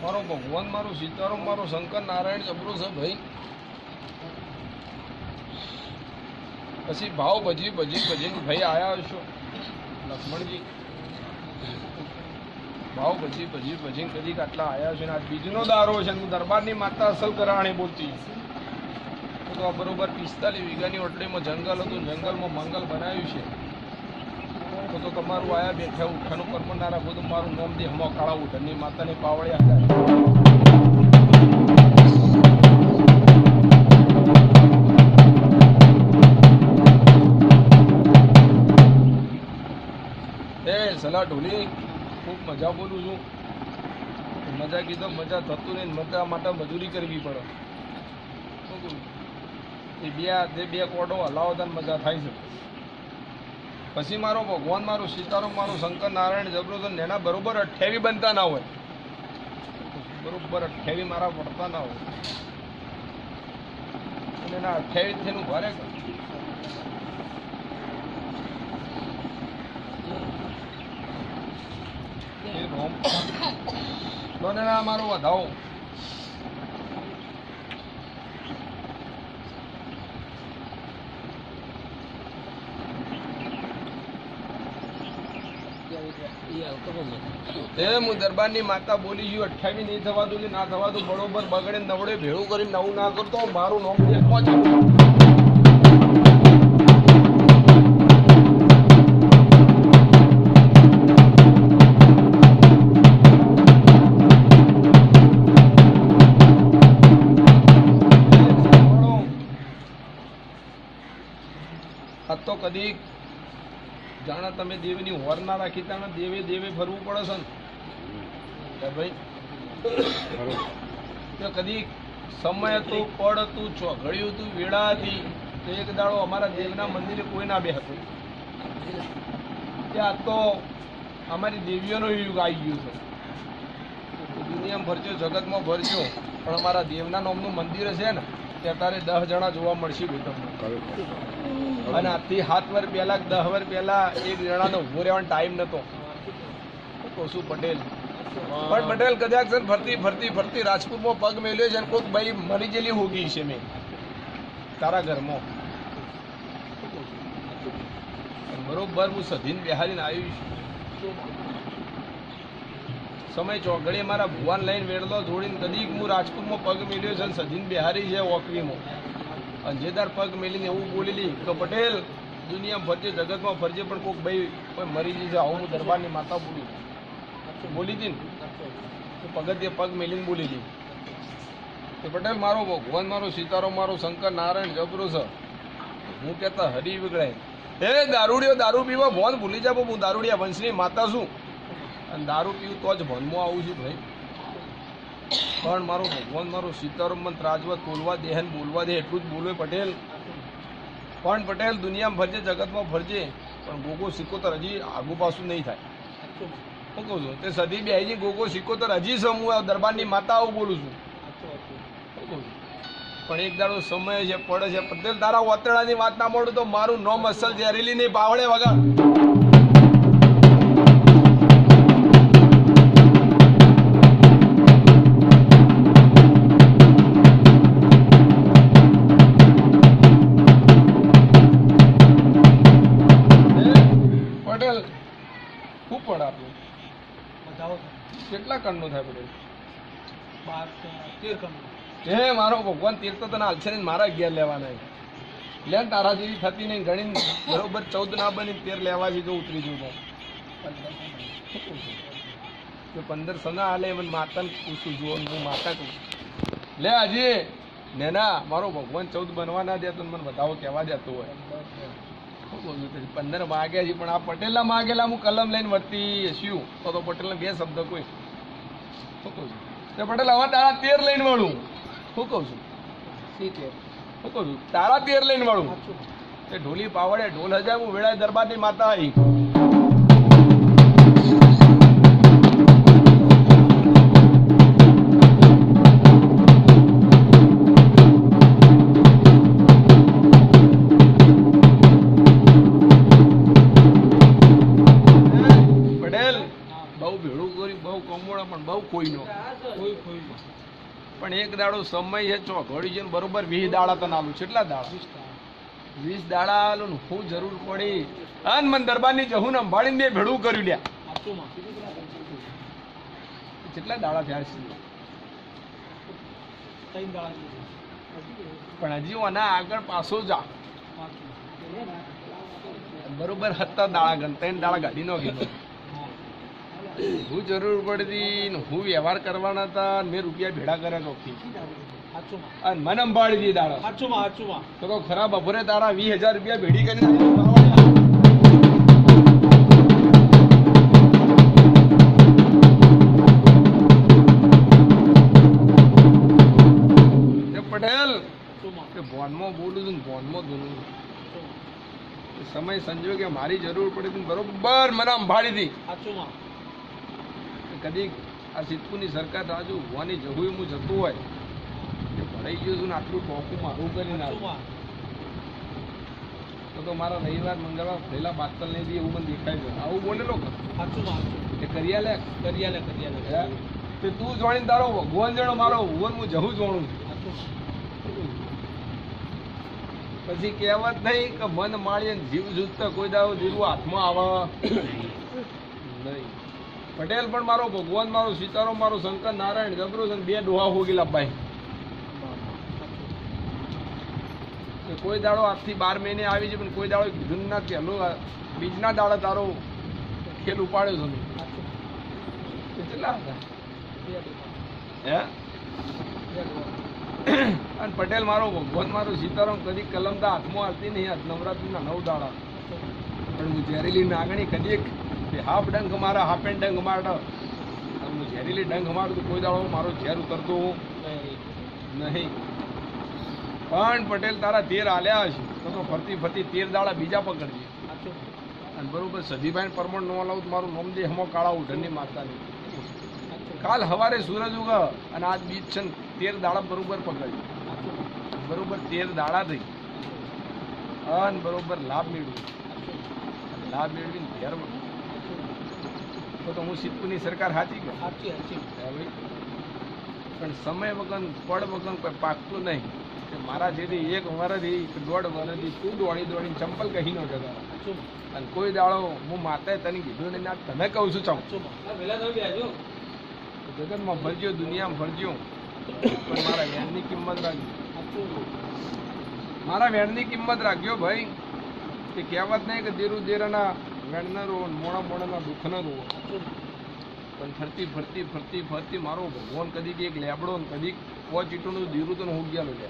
મારો ભગવાન, મારો સીતારામ, મારો શંકર નારાયણ જબરો છે ભાઈ. પછી ભાવ ભજી ભજીને ભાઈ આયા છો લક્ષ્મણજી. ભાવ ભજી ભજીને કદી આટલા આયા છે ને આ બીજનો દારો છે. હું દરબારની માતા અસલ કરાણી બોલતી તો આ બરોબર 45 વીઘાની ઓટડીમાં જંગલ હતું. જંગલમાં મંગલ બનાવ્યું છે. તો તમારું આયા બેઠા ઉઠાનું કર્મ ના રાખો તો મારું નામ દે હમો કાળા ઉઠની માતાની પાવળિયા સલાહ ઢોલી. ખૂબ મજા બોલું છું. મજા કીધો મજા થતું નહીં. મજા માટે મજૂરી કરવી પડે. એ બે કોડો હલાવતા મજા થાય છે. પછી મારો ભગવાન, મારો સીતારામ, મારો શંકર નારાયણ જબરો છે. એના બરોબર 28 બનતા ના હોય. બરોબર 28 મારા પડતા ના હોય. અને એના 28 થઈને ભારે મારો વધાવો. હું દરબારની માતા બોલી છું 28 નહીં થવા દઉં ના થવા દઉં. બરોબર બગડે નવડે ભેળું કરી નવું ના કરતો. મારું નામ તો કદી જાણે તમે દેવીની હોર ના રાખી તાણે દેવે ફરવું પડે છે ને ભાઈ. તો કદી સમય હતું, પડ હતું, ચોઘડિયું હતું, વેળા હતી. તો એક દાડો અમારા દેવના મંદિરે કોઈ ના બે હતું. ત્યાં તો અમારી દેવીઓનો યુગ આવી ગયું છે. દુનિયામાં ભરજો, જગતમાં ભરજો, પણ અમારા દેવના નામનું મંદિર છે ને ત્યાં તારે 10 જણા જોવા મળશે ભાઈ તમને. અને આથી 7 વર્ષ પહેલા 10 વર્ષ પહેલા એક જણાનો ઉભો રહેવાનો ટાઈમ નતો. કોસુ પટેલ પણ પટેલ કદાચ ફરતી રાજપુરમાં પગ મેલ્યો છે. કોઈક ભાઈ મરી ગયેલી હોગી છે મેં તારા ઘરમાં. બરોબર હું સધીને બેહારીને આવી છું. સમય ચોઘડે મારા ભુવાન લઈને વેડલો જોડીને કદી હું રાજપુરમાં પગ મેલ્યો છે. સધીને બેહારી છે ઓકરીમાં. અંજેદાર પગ મેલીને એવું બોલેલી તો પટેલ દુનિયા ફરજે, જગતમાં ફરજે, પણ કોઈક ભાઈ કોઈ મરી જશે આવું હું દરબારની માતા બોલી હતી ને પગથિયે પગ મેલીને બોલેલી. તો પટેલ મારો ભગવાન, મારો સીતારામ, મારો શંકર નારાયણ જબરો છે. હું કહેતા હરી વિગડાય દારૂડિયો દારૂ પીવા ભોન ભૂલી જાવ. હું દારૂડિયા વંશની માતા છું અને દારૂ પીવું તો જ ભોનમાં આવું છું ભાઈ. પણ મારો ભગવાન, મારો સીતારામ મને ત્રાજવા તોલવા દે ને બોલવા દે એટલું જ બોલવે પટેલ. પણ પટેલ દુનિયામાં ફરજે, જગતમાં ફરજે, પણ ગોગો સિક્કોતર હજી આગુ પાછું નહીં થાય. શું કહું છું તે સદી બેજી ગોગો સિક્કોતર હજી છે. હું દરબારની માતા આવું બોલું છું. શું કહું છું પણ એક દાડો સમય છે, પડે છે. પટેલ તારા ઓતરડાની વાત ના મળું તો મારું નોમ અસલ ઝેરીલી નહીં પાવડે વગર. ખૂબ પડ આપ્યું. કેટલા કણનું થાય પટેલ? 12-13 કણ. હે મારો ભગવાન 13 તો તને હાલશે ને મારા 11 લેવાના. લે તારા જેવી થતી નહીં ગણી બરોબર 14 ના બની 13 લેવા જીધો ઉતરી જવું તો 15 સના હાલે મને માતાને પૂછું જુઓ. હું માતા કહું લે હજી નેના મારો ભગવાન 14 બનવા ના દેતો મને બતાવો કહેવા જતો હોય. 15 માગ્યા છે પણ આ પટેલના માગેલા હું કલમ લઈને વર્તી શું તો પટેલને 2 શબ્દ કોઈ. શું કહું છું તે પટેલ હવે તારા 13 લઈને વાળું. શું કહું છું 70. શું કહું છું તારા 13 લઈને વાળું. તે ઢોલી પાવડે ઢોલ હજાર હું વેળાએ દરબારની માતા આવી. ગમોડા પણ બહુ કોઈનો પણ એક દાડો સમય છે ચોઘડી છે બરોબર 20 દાડા તને આલું કેટલા દાડા 20 દાડા આલું ને હું જરૂર પડી અન મન દરબારની જહું ને અંભાળીને બે ભેડું કર્યું લ્યા કેટલા દાડા થયા છે પણ હજી આના આગળ પાછો જા બરોબર 17 દાડા ગણ 3 દાડા ગાડી નો કીધો હું જરૂર પડતી ને હું વ્યવહાર કરવાના હતા મેં રૂપિયા ભેડા કર્યા ચોખ્ખી અને મને અંબાડી દી દાડા તો ખરાબ બપોરે તારા 20,000 રૂપિયા ભેડી કરીને પટેલ ભોનમાં બોલું છું ભોનમાં ધૂનું સમય સંજોગે મારી જરૂર પડી હતી બરોબર મને અંભાળી હતી કદી આ સિદ્ધપુરની સરકાર રાજુ હોવાની જવું હું જતું હોય ભરાઈ ગયું છું ને આટલું ટોકું મારું કરી નાખું તો મારા રવિવાર મંગળવાર પહેલા બાતલ નહીં દી એવું મને દેખાય છે આવું બોલેલો કે કરિયાલે તું જોડીને તારો ભગવાન જણો મારો ભગવાન હું જવું જોણું પછી કહેવત નહીં કે મન માળીએ જીવ જૂજતા કોઈ દાવો જીરવું હાથમાં આવે નહીં પટેલ પણ મારો ભગવાન મારો સીતારો મારો શંકર નારાયણ જબરો છે 2 ડોહા હો ગયેલા ભાઈ કોઈ દાડો આજથી 12 મહિને આવી છે પણ કોઈ દાડો કીધું ના પહેલો બીજના દાડા તારો ખેલ ઉપાડ્યો છે કેટલા હતા હે અને પટેલ મારો ભગવાન મારો સીતારામ કદી કલમતા હાથમાં આવતી નહીં નવરાત્રીના 9 દાડા પણ હું ઝેરીલી નાગણી કદી હાફ ડંખ મારા હાફ એન્ડ ડંખ મારતો હું ઝેરીલી ડંખ મારું તો કોઈ દાડો મારો ઝેર ઉતરતો નહીં પણ પટેલ તારા 13 આલ્યા હશે તો ફરતી 13 દાડા બીજા પકડજે અને બરોબર સધીભાઈ પરમણ નો લાવું મારું નોમ દે હમો કાળા ઉઢણની માતાની કાલ સવારે સૂરજ ઉગ અને આજ બીજ છે 13 દાડા બરોબર પકડી બરોબર 13 દાડા થઈ અને બરોબર લાભ મેળવીને ઘેર તો હું સિદ્ધપુરની સરકાર સાચી ગઈ પણ સમય વગર પડ વગર કોઈ પાકતું નહીં કે મારા જેથી 1 વર્ષથી 1.5 વર્ષથી તું દોડીને ચંપલ કહી ન જતા અને કોઈ દાડો હું માતાએ તને કીધું ને ના તમે કહું છું જગતમાં ફરજો દુનિયામાં ફરજો પણ મારા વેણની કિંમત રાખજો મારા વેણની કિંમત રાખજો ભાઈ કે કહેવત નહીં કે દેરું દેરાના વેણના રો મોણા દુઃખના રો પણ ફરતી મારો ભગવાન કદી એક લેબડો ને કદી 5 ઈંટોનું દેરું તો હું ગયેલો લે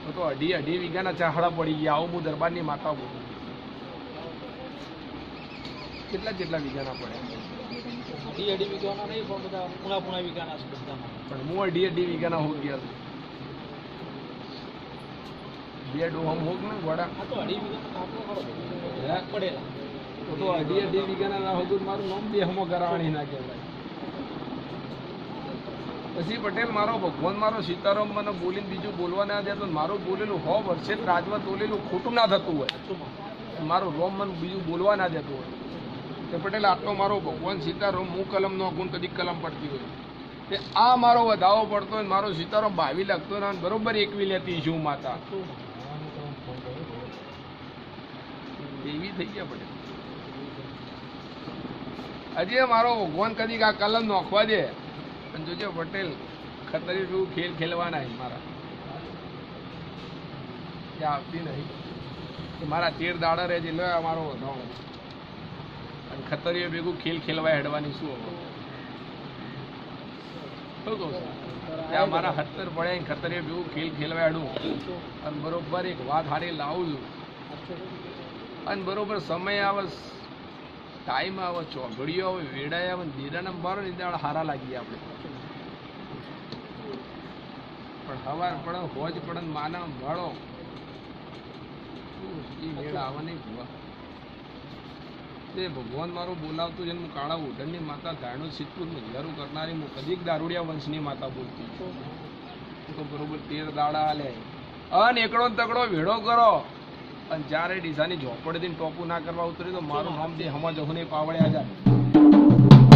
તો 2.5 વીઘાના ચાહડા પડી ગયા આવું હું દરબારની માતા બોલું કેટલા વીઘાના પડ્યા 2.5 વીઘાના નહીં પણ બધા પૂણા વીઘાના છે બધામાં પણ હું 2.5 વીઘાના હો ગયા છું 2 ડોહમ હોગ ને વડા તો 2.5 વીઘાના પડેલા તો 2.5 વીઘાના ના હોગ મારું નામ બે હમો કરાવણી ના કહેવાય પછી પટેલ મારો ભગવાન મારો સીતારામ મને બોલીને બીજું બોલવા ના દે તો મારું બોલેલું 100 વર્ષે રાજમાં બોલેલું ખોટું ના થતું હોય મારું રોમ મને બીજું બોલવા ના દેતું હોય કે પટેલ આટલો મારો ભગવાન સીતારામ હું કલમ નો ગુણ કદી કલમ પડતી હોય તે આ મારો વધાવો પડતો હોય મારો સીતારામ 22 લાગતો ને બરોબર 21 લેતી છું માતા એવી થઈ ગયા પટેલ હજી મારો ભગવાન કદી આ કલમ નોખવા દે અને જોજો પટેલ ખતરી જેવું ખેલ ખેલવાના મારા ત્યાં આવતી નહીં મારા 13 દાડા રહે છે લો મારો વધાવો અને ખતરીઓ ભેગું ખેલ ખેલવા હેડવાની શું ત્યાં મારા 70 પડ્યા ખતરીઓ ભેગું ખેલ ખેલવા હેડું અને બરોબર એક વાત હારી લાવું છું અને બરોબર સમય આવે ટાઈમ આવે ચોઘડીઓ આવે વેડાય આવે દીરાના મારો નિદાળ હારા લાગીએ આપણે પણ હવાર પડે હોજ પડે માના મળો એ વેળ આવે નહીં ભૂવા તે ભગવાન મારો બોલાવતું છે હું કાળા ઉઢણની માતા ધારણો સિદ્ધપુર મજિયારું કરનારી હું કદીક દારૂડિયા વંશની માતા બોલતી તો બરોબર 13 દાડા હાલે અને એકડો તકડો વેડો કરો અને જ્યારે ડીસાની ઝોપડીથી ટોપું ના કરવા ઉતરી તો મારું નામ દે હમા જહુને પાવડ્યા જાય